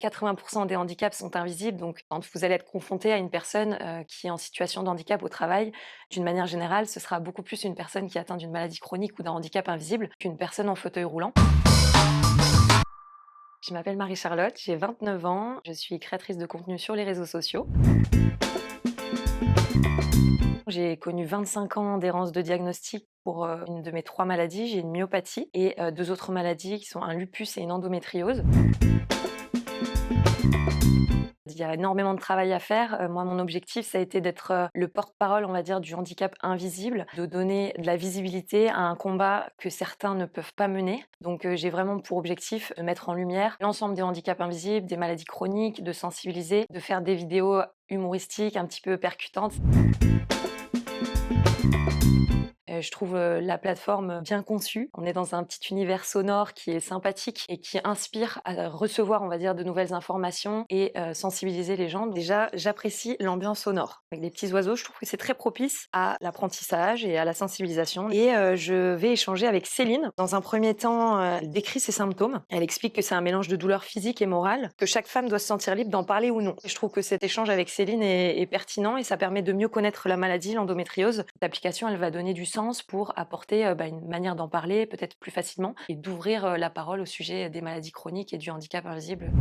80% des handicaps sont invisibles, donc quand vous allez être confronté à une personne, qui est en situation de handicap au travail, d'une manière générale, ce sera beaucoup plus une personne qui est atteinte d'une maladie chronique ou d'un handicap invisible qu'une personne en fauteuil roulant. Je m'appelle Marie-Charlotte, j'ai 29 ans, je suis créatrice de contenu sur les réseaux sociaux. J'ai connu 25 ans d'errance de diagnostic pour, une de mes 3 maladies. J'ai une myopathie et 2 autres maladies qui sont un lupus et une endométriose. Il y a énormément de travail à faire. Moi, mon objectif, ça a été d'être, le porte-parole, on va dire, du handicap invisible, de donner de la visibilité à un combat que certains ne peuvent pas mener. Donc, j'ai vraiment pour objectif de mettre en lumière l'ensemble des handicaps invisibles, des maladies chroniques, de sensibiliser, de faire des vidéos humoristiques un petit peu percutantes. Je trouve, la plateforme bien conçue. On est dans un petit univers sonore qui est sympathique et qui inspire à recevoir, on va dire, de nouvelles informations et sensibiliser les gens. Déjà, j'apprécie l'ambiance sonore. Avec des petits oiseaux, je trouve que c'est très propice à l'apprentissage et à la sensibilisation et je vais échanger avec Céline. Dans un premier temps, elle décrit ses symptômes. Elle explique que c'est un mélange de douleurs physiques et morales, que chaque femme doit se sentir libre d'en parler ou non. Et je trouve que cet échange avec Céline est pertinent et ça permet de mieux connaître la maladie, l'endométriose. Cette application, elle va donner du sens pour apporter, une manière d'en parler peut-être plus facilement et d'ouvrir, la parole au sujet des maladies chroniques et du handicap invisible.